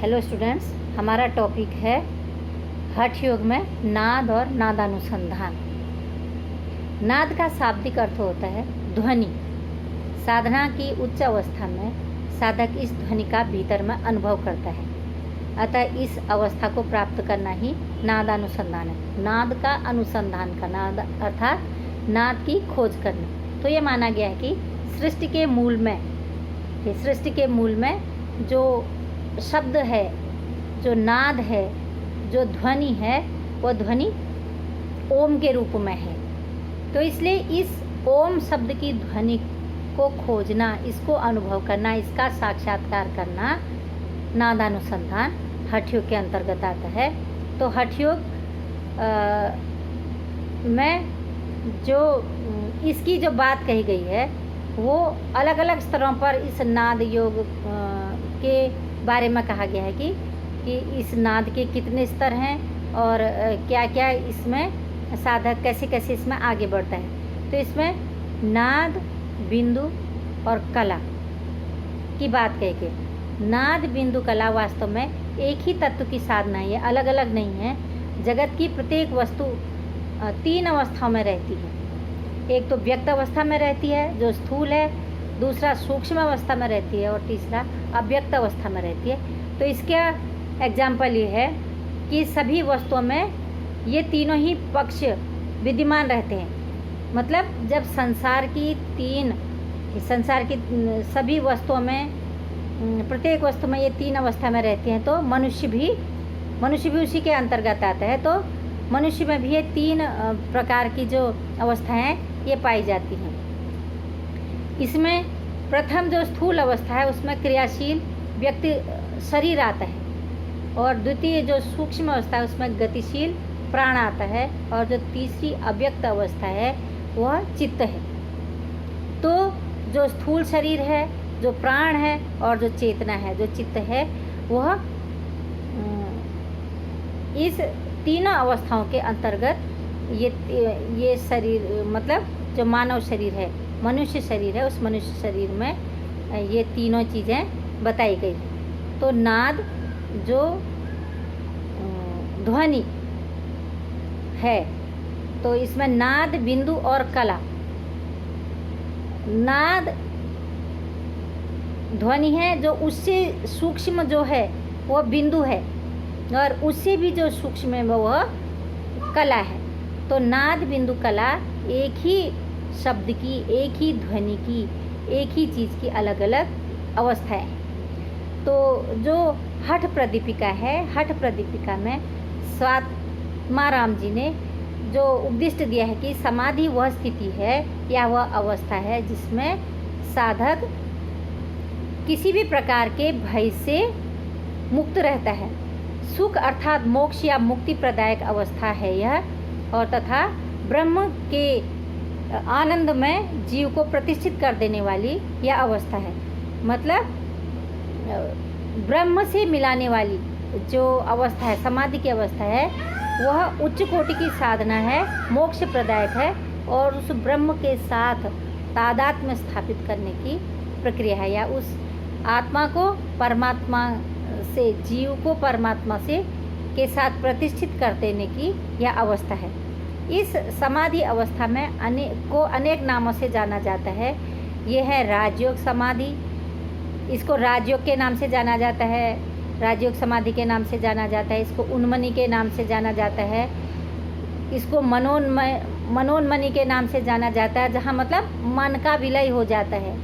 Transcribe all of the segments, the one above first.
Hello students, हमारा topic है हठ योग में नाद और नादानुसंधान। नाद का शाब्दिक अर्थ होता है ध्वनि। साधना की उच्च अवस्था में साधक इस ध्वनि का भीतर में अनुभव करता है, अतः इस अवस्था को प्राप्त करना ही नादानुसंधान है। नाद का अनुसंधान का नाद अर्थात नाद की खोज करना। तो ये माना गया है कि सृष्टि के मूल में जो शब्द है, जो नाद है, जो ध्वनि है, वो ध्वनि ओम के रूप में है। तो इसलिए इस ओम शब्द की ध्वनि को खोजना, इसको अनुभव करना, इसका साक्षात्कार करना नादानुसंधान हठ योग के अंतर्गत आता है। तो हठ योग में जो इसकी जो बात कही गई है वो अलग अलग स्तरों पर इस नाद योग के बारे में कहा गया है कि इस नाद के कितने स्तर हैं और क्या क्या इसमें साधक कैसे कैसे इसमें आगे बढ़ता है। तो इसमें नाद, बिंदु और कला की बात कही गई। नाद, बिंदु, कला वास्तव में एक ही तत्व की साधना है, अलग अलग नहीं है। जगत की प्रत्येक वस्तु तीन अवस्थाओं में रहती है। एक तो व्यक्त अवस्था में रहती है जो स्थूल है, दूसरा सूक्ष्म अवस्था में रहती है और तीसरा अव्यक्त अवस्था में रहती है। तो इसका एग्जाम्पल ये है कि सभी वस्तुओं में ये तीनों ही पक्ष विद्यमान रहते हैं। मतलब जब संसार की सभी वस्तुओं में, प्रत्येक वस्तु में ये तीन अवस्था में रहते हैं, तो मनुष्य भी उसी के अंतर्गत आता है। तो मनुष्य में भी ये तीन प्रकार की जो अवस्थाएं हैं ये पाई जाती हैं। इसमें प्रथम जो स्थूल अवस्था है उसमें क्रियाशील व्यक्ति शरीर आता है, और द्वितीय जो सूक्ष्म अवस्था है उसमें गतिशील प्राण आता है, और जो तीसरी अव्यक्त अवस्था है वह चित्त है। तो जो स्थूल शरीर है, जो प्राण है और जो चेतना है, जो चित्त है, वह इस तीनों अवस्थाओं के अंतर्गत ये शरीर, मतलब जो मानव शरीर है, मनुष्य शरीर है, उस मनुष्य शरीर में ये तीनों चीज़ें बताई गई। तो नाद जो ध्वनि है, तो इसमें नाद, बिंदु और कला। नाद ध्वनि है, जो उससे सूक्ष्म जो है वो बिंदु है, और उससे भी जो सूक्ष्म है वह कला है। तो नाद, बिंदु, कला एक ही शब्द की, एक ही ध्वनि की, एक ही चीज़ की अलग अलग अवस्थाएं। तो जो हठ प्रदीपिका है, हठ प्रदीपिका में स्वात्माराम जी ने जो उपदिष्ट दिया है कि समाधि वह स्थिति है या वह अवस्था है जिसमें साधक किसी भी प्रकार के भय से मुक्त रहता है। सुख अर्थात मोक्ष या मुक्ति प्रदायक अवस्था है यह, और तथा ब्रह्म के आनंद में जीव को प्रतिष्ठित कर देने वाली यह अवस्था है। मतलब ब्रह्म से मिलाने वाली जो अवस्था है, समाधि की अवस्था है, वह उच्च कोटि की साधना है, मोक्ष प्रदायक है, और उस ब्रह्म के साथ तादात्म्य स्थापित करने की प्रक्रिया है, या उस आत्मा को परमात्मा से, जीव को परमात्मा से के साथ प्रतिष्ठित कर देने की यह अवस्था है। इस समाधि अवस्था में अनेक नामों से जाना जाता है। ये है राजयोग समाधि, इसको राजयोग के नाम से जाना जाता है, राजयोग समाधि के नाम से जाना जाता है, इसको उन्मनी के नाम से जाना जाता है, इसको मनोन्मनी के नाम से जाना जाता है, जहाँ मतलब मन का विलय हो जाता है।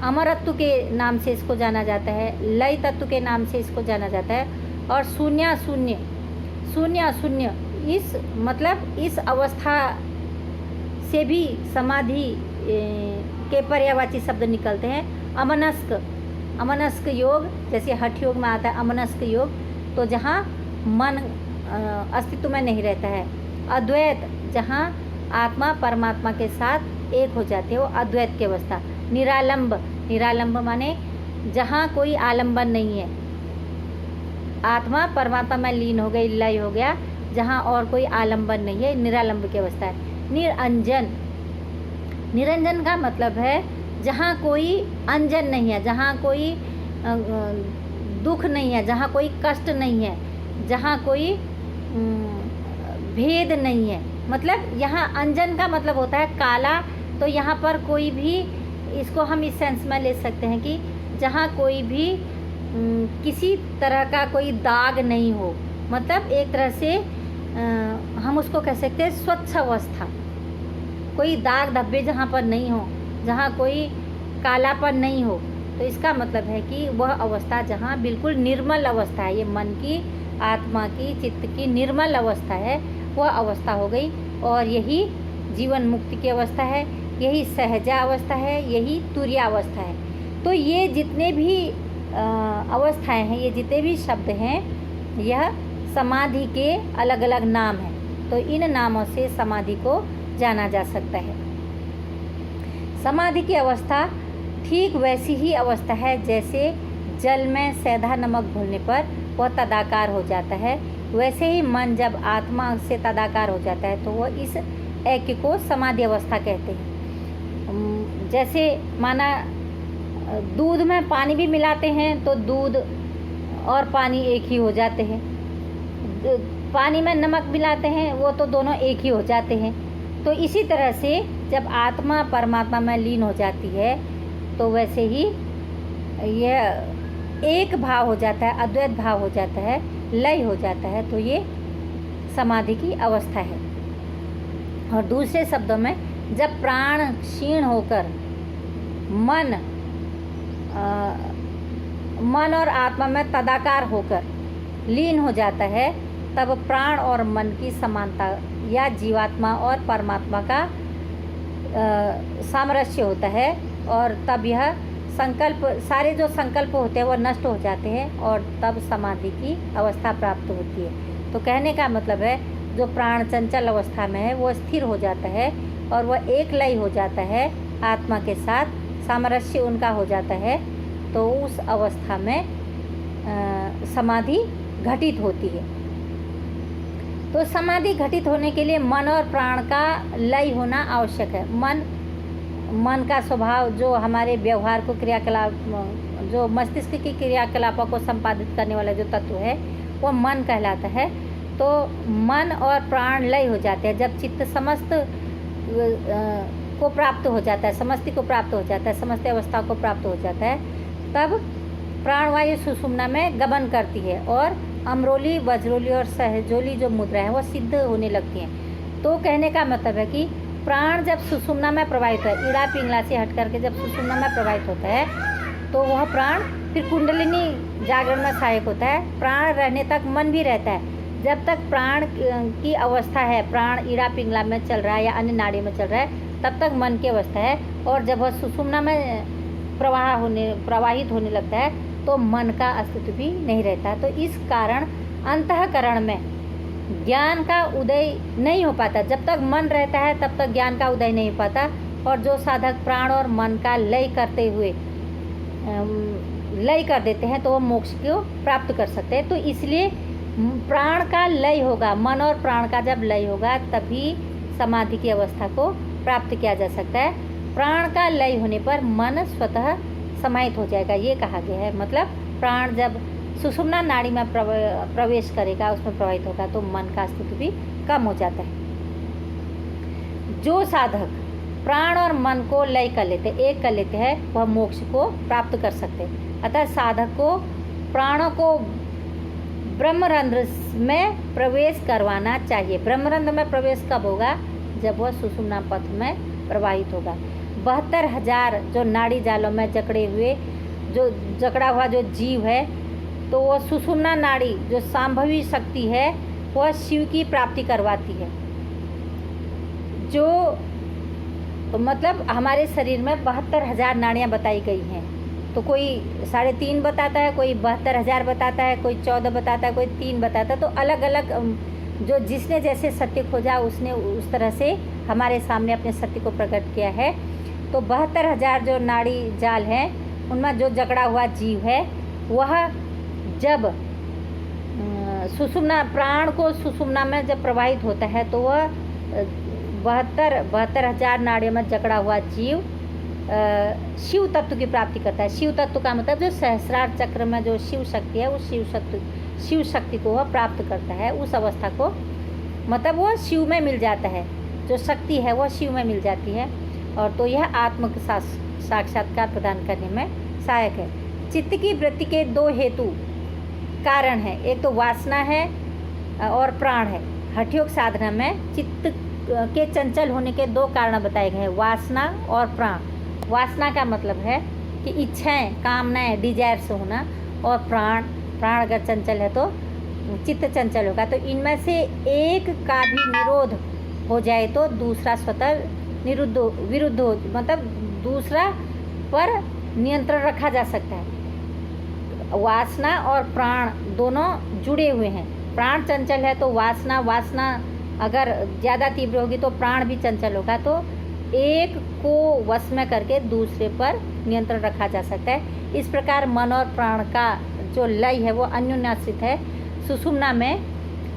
अमरत्व के नाम से इसको जाना जाता है, लय तत्व के नाम से इसको जाना जाता है, और शून्य इस अवस्था से भी समाधि के पर्यायवाची शब्द निकलते हैं। अमनस्क योग, जैसे हठ योग में आता है अमनस्क योग, तो जहाँ मन अस्तित्व में नहीं रहता है। अद्वैत, जहाँ आत्मा परमात्मा के साथ एक हो जाती है, वो अद्वैत की अवस्था। निरालंब माने जहाँ कोई आलंबन नहीं है, आत्मा परमात्मा में लीन हो गई, लय हो गया, जहाँ और कोई आलंबन नहीं है, निरालंब की अवस्था है। निरंजन का मतलब है जहाँ कोई अंजन नहीं है, जहाँ कोई दुख नहीं है, जहाँ कोई कष्ट नहीं है, जहाँ कोई भेद नहीं है। मतलब यहाँ अंजन का मतलब होता है काला, तो यहाँ पर कोई भी, इसको हम इस सेंस में ले सकते हैं कि जहाँ कोई भी किसी तरह का कोई दाग नहीं हो, मतलब एक तरह से हम उसको कह सकते हैं स्वच्छ अवस्था, कोई दाग धब्बे जहाँ पर नहीं हो, जहाँ कोई कालापन नहीं हो। तो इसका मतलब है कि वह अवस्था जहाँ बिल्कुल निर्मल अवस्था है, ये मन की, आत्मा की, चित्त की निर्मल अवस्था है, वह अवस्था हो गई। और यही जीवन मुक्ति की अवस्था है, यही सहजा अवस्था है, यही तुर्य अवस्था है। तो ये जितने भी अवस्थाएं हैं, ये जितने भी शब्द हैं, यह समाधि के अलग अलग नाम हैं। तो इन नामों से समाधि को जाना जा सकता है। समाधि की अवस्था ठीक वैसी ही अवस्था है जैसे जल में सेंधा नमक घोलने पर वह तदाकार हो जाता है, वैसे ही मन जब आत्मा से तदाकार हो जाता है तो वह इस ऐक्य को समाधि अवस्था कहते हैं। जैसे माना दूध में पानी भी मिलाते हैं तो दूध और पानी एक ही हो जाते हैं, पानी में नमक मिलाते हैं वो तो दोनों एक ही हो जाते हैं। तो इसी तरह से जब आत्मा परमात्मा में लीन हो जाती है तो वैसे ही यह एक भाव हो जाता है, अद्वैत भाव हो जाता है, लय हो जाता है। तो ये समाधि की अवस्था है। और दूसरे शब्दों में जब प्राण क्षीण होकर मन और आत्मा में तदाकार होकर लीन हो जाता है, तब प्राण और मन की समानता या जीवात्मा और परमात्मा का सामरस्य होता है। और तब यह संकल्प, सारे जो संकल्प होते हैं वो नष्ट हो जाते हैं और तब समाधि की अवस्था प्राप्त होती है। तो कहने का मतलब है जो प्राण चंचल अवस्था में है वो स्थिर हो जाता है और वह एक लय हो जाता है आत्मा के साथ, सामरस्य उनका हो जाता है। तो उस अवस्था में समाधि घटित होती है। तो समाधि घटित होने के लिए मन और प्राण का लय होना आवश्यक है। मन का स्वभाव जो हमारे व्यवहार को क्रियाकलाप, जो मस्तिष्क की क्रियाकलापों को संपादित करने वाला जो तत्व है वो मन कहलाता है। तो मन और प्राण लय हो जाते हैं जब चित्त समस्त को प्राप्त हो जाता है, समस्ति को प्राप्त हो जाता है, समस्त अवस्था को प्राप्त हो जाता है, तब प्राणवायु सुषुम्ना में गमन करती है और अमरोली, वज्रोली और सहजोली जो मुद्रा है वो सिद्ध होने लगती हैं। तो कहने का मतलब है कि प्राण जब सुषुम्ना में प्रवाहित है, इड़ा पिंगला से हट करके जब सुषुम्ना में प्रवाहित होता है तो वह प्राण फिर कुंडलिनी जागरण में सहायक होता है। प्राण रहने तक मन भी रहता है। जब तक प्राण की अवस्था है, प्राण इड़ा पिंगला में चल रहा है या अन्य नाड़ी में चल रहा है, तब तक मन की अवस्था है। और जब वह सुषुम्ना में प्रवाहित होने लगता है तो मन का अस्तित्व भी नहीं रहता। तो इस कारण अंतःकरण में ज्ञान का उदय नहीं हो पाता। जब तक मन रहता है तब तक ज्ञान का उदय नहीं हो पाता। और जो साधक प्राण और मन का लय करते हुए लय कर देते हैं तो वो मोक्ष को प्राप्त कर सकते हैं। तो इसलिए प्राण का लय होगा, मन और प्राण का जब लय होगा तभी समाधि की अवस्था को प्राप्त किया जा सकता है। प्राण का लय होने पर मन स्वतः समाहित हो जाएगा, ये कहा गया है। मतलब प्राण जब सुषुम्ना नाड़ी में प्रवेश करेगा, उसमें प्रवाहित होगा, तो मन का अस्तित्व भी कम हो जाता है। जो साधक प्राण और मन को लय कर लेते, एक कर लेते हैं, वह मोक्ष को प्राप्त कर सकते हैं। अतः साधक को प्राणों को ब्रह्मरंध्र में प्रवेश करवाना चाहिए। ब्रह्मरंध्र में प्रवेश कब होगा? जब वह सुषुम्ना पथ में प्रवाहित होगा। 72,000 जो नाड़ी जालों में जकड़ा हुआ जो जीव है, तो वह सुषुम्ना नाड़ी जो सांभवी शक्ति है वह शिव की प्राप्ति करवाती है। जो मतलब हमारे शरीर में 72,000 नाड़ियाँ बताई गई हैं। तो कोई 3.5 बताता है, कोई 72,000 बताता है, कोई 14 बताता है, कोई 3 बताता है। तो अलग अलग जो जिसने जैसे सत्य खोजा उसने उस तरह से हमारे सामने अपने सत्य को प्रकट किया है। तो 72,000 जो नाड़ी जाल हैं उनमें जो जकड़ा हुआ जीव है वह जब सुषुम्ना प्राण को सुषुम्ना में जब प्रवाहित होता है तो वह 72,000 नाड़ियों में जकड़ा हुआ जीव शिव तत्व की प्राप्ति करता है। शिव तत्व का मतलब जो सहस्रार चक्र में जो शिव शक्ति है, उस शिव शक्ति को वह प्राप्त करता है। उस अवस्था को मतलब वो शिव में मिल जाता है, जो शक्ति है वह शिव में मिल जाती है। और तो यह आत्म साक्षात्कार प्रदान करने में सहायक है। चित्त की वृत्ति के दो हेतु कारण हैं, एक तो वासना है और प्राण है। हठ योग साधना में चित्त के चंचल होने के दो कारण बताए गए हैं, वासना और प्राण। वासना का मतलब है कि इच्छाएं, कामनाएं, डिजायर्स होना, और प्राण अगर चंचल है तो चित्त चंचल होगा। तो इनमें से एक का भी निरोध हो जाए तो दूसरा स्वतः विरुद्ध हो, मतलब दूसरा पर नियंत्रण रखा जा सकता है। वासना और प्राण दोनों जुड़े हुए हैं। प्राण चंचल है तो वासना अगर ज़्यादा तीव्र होगी तो प्राण भी चंचल होगा। तो एक को वश में करके दूसरे पर नियंत्रण रखा जा सकता है। इस प्रकार मन और प्राण का जो लय है वो अन्योन्याश्रित है। सुषुम्ना में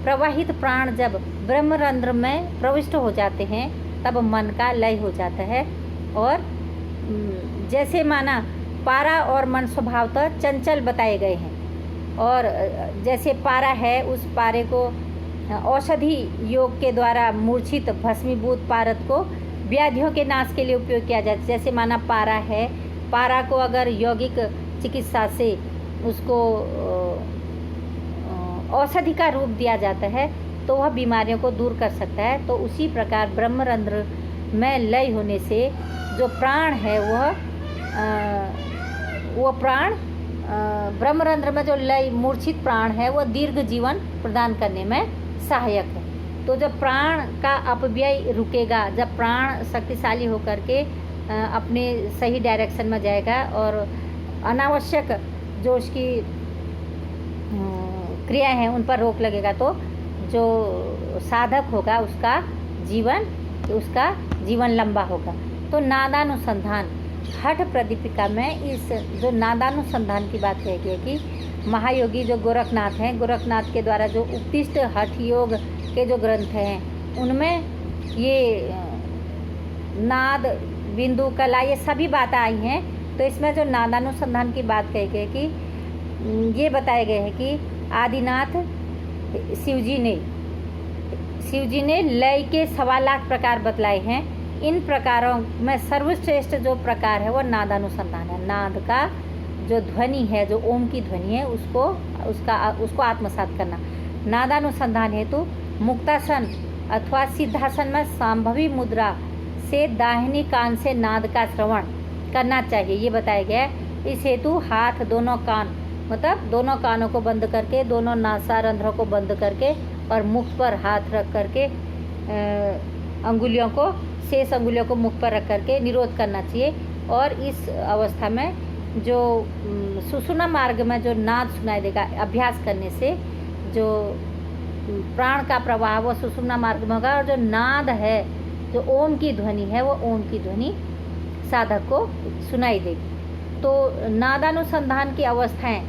प्रवाहित प्राण जब ब्रह्मरंध्र में प्रविष्ट हो जाते हैं तब मन का लय हो जाता है। और जैसे माना पारा और मन स्वभावतः चंचल बताए गए हैं, और जैसे पारा है उस पारे को औषधि योग के द्वारा मूर्छित भस्मीभूत पारद को व्याधियों के नाश के लिए उपयोग किया जाता है। जैसे माना पारा है, पारा को अगर यौगिक चिकित्सा से उसको औषधि का रूप दिया जाता है तो वह बीमारियों को दूर कर सकता है। तो उसी प्रकार ब्रह्मरंध्र में लय होने से जो प्राण है वह प्राण ब्रह्मरंध्र में जो लय मूर्छित प्राण है वह दीर्घ जीवन प्रदान करने में सहायक है। तो जब प्राण का अपव्यय रुकेगा, जब प्राण शक्तिशाली होकर के अपने सही डायरेक्शन में जाएगा और अनावश्यक जो उसकी क्रियाएं हैं उन पर रोक लगेगा, तो जो साधक होगा उसका जीवन लंबा होगा। तो नादानुसंधान हठ प्रदीपिका में इस जो नादानुसंधान की बात कही गई है कि महायोगी जो गोरखनाथ हैं, गोरखनाथ के द्वारा जो उपदिष्ट हठ योग के जो ग्रंथ हैं उनमें ये नाद, बिंदु, कला, ये सभी बातें आई हैं। तो इसमें जो नादानुसंधान की बात कही गई कि ये बताए गए हैं कि आदिनाथ शिवजी ने लय के 1.25 लाख प्रकार बतलाए हैं। इन प्रकारों में सर्वश्रेष्ठ जो प्रकार है वो नादानुसंधान है। नाद का जो ध्वनि है, जो ओम की ध्वनि है, उसको आत्मसात करना। नादानुसंधान हेतु मुक्तासन अथवा सिद्धासन में संभवी मुद्रा से दाहिनी कान से नाद का श्रवण करना चाहिए, ये बताया गया है। इस हेतु हाथ, दोनों कान, मतलब दोनों कानों को बंद करके, दोनों नासारंध्रों को बंद करके और मुख पर हाथ रख करके शेष अंगुलियों को मुख पर रख करके निरोध करना चाहिए। और इस अवस्था में जो सुषुम्ना मार्ग में जो नाद सुनाई देगा, अभ्यास करने से जो प्राण का प्रवाह वो सुषुम्ना मार्ग में होगा, और जो नाद है, जो ओम की ध्वनि है, वो ओम की ध्वनि साधक को सुनाई देगी। तो नादानुसंधान की अवस्थाएं,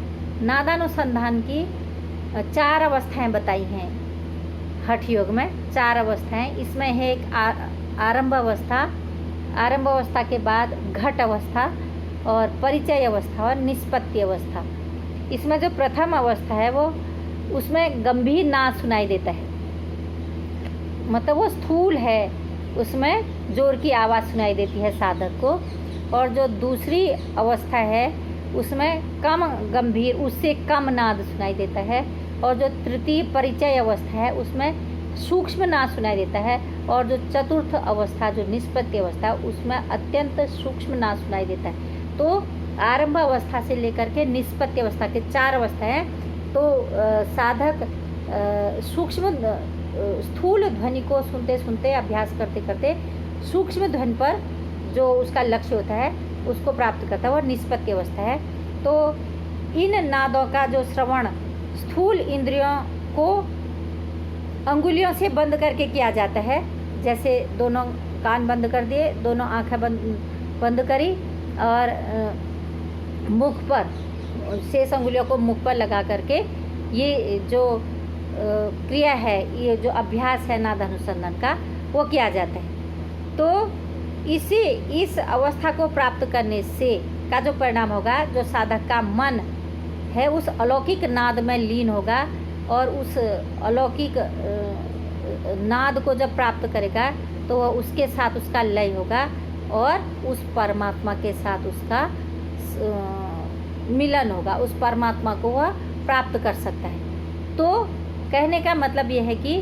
नादानुसंधान की 4 अवस्थाएं बताई हैं हठ योग में। 4 अवस्थाएं इसमें है। एक आरंभ अवस्था के बाद घट अवस्था और परिचय अवस्था और निष्पत्ति अवस्था। इसमें जो प्रथम अवस्था है वो उसमें गंभीर नाद सुनाई देता है, मतलब वो स्थूल है, उसमें जोर की आवाज़ सुनाई देती है साधक को। और जो दूसरी अवस्था है उसमें कम गंभीर, उससे कम नाद सुनाई देता है। और जो तृतीय परिचय अवस्था है उसमें सूक्ष्म नाद सुनाई देता है। और जो चतुर्थ अवस्था, जो निष्पत्ति अवस्था है, उसमें अत्यंत सूक्ष्म नाद सुनाई देता है। तो आरंभ अवस्था से लेकर के निष्पत्ति अवस्था के 4 अवस्था हैं। तो साधक सूक्ष्म स्थूल ध्वनि को सुनते सुनते, अभ्यास करते करते सूक्ष्म ध्वनि पर जो उसका लक्ष्य होता है उसको प्राप्त करता है, वह निष्पत्ति अवस्था है। तो इन नादों का जो श्रवण स्थूल इंद्रियों को अंगुलियों से बंद करके किया जाता है। जैसे दोनों कान बंद कर दिए, दोनों आँखें बंद करी और मुख पर, शेष अंगुलियों को मुख पर लगा करके ये जो क्रिया है, ये जो अभ्यास है नादानुसंधान का, वो किया जाता है। तो इस अवस्था को प्राप्त करने से का जो परिणाम होगा, जो साधक का मन है उस अलौकिक नाद में लीन होगा, और उस अलौकिक नाद को जब प्राप्त करेगा तो वह उसके साथ उसका लय होगा और उस परमात्मा के साथ उसका मिलन होगा, उस परमात्मा को वह प्राप्त कर सकता है। तो कहने का मतलब यह है कि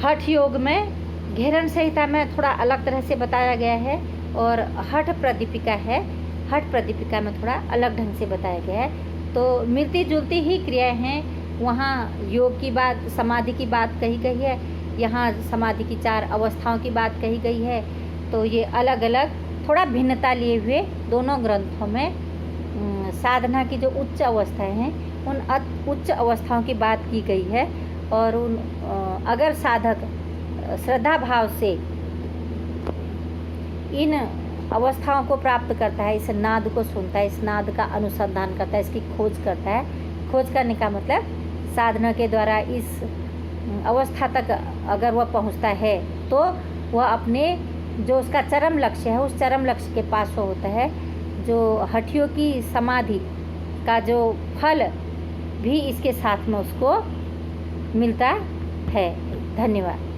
हठ योग में घेरन संहिता में थोड़ा अलग तरह से बताया गया है, और हठ प्रदीपिका है, हठ प्रदीपिका में थोड़ा अलग ढंग से बताया गया है। तो मिलती जुलती ही क्रियाएं हैं। वहाँ योग की बात, समाधि की बात कही गई है, यहाँ समाधि की 4 अवस्थाओं की बात कही गई है। तो ये अलग अलग थोड़ा भिन्नता लिए हुए दोनों ग्रंथों में साधना की जो उच्च अवस्थाएं हैं उन उच्च अवस्थाओं की बात की गई है। और उन अगर साधक श्रद्धा भाव से इन अवस्थाओं को प्राप्त करता है, इस नाद को सुनता है, इस नाद का अनुसंधान करता है, इसकी खोज करता है। खोज करने का मतलब साधना के द्वारा इस अवस्था तक अगर वह पहुंचता है तो वह अपने जो उसका चरम लक्ष्य है उस चरम लक्ष्य के पास वो होता है। जो हठियों की समाधि का जो फल भी इसके साथ में उसको मिलता है। धन्यवाद।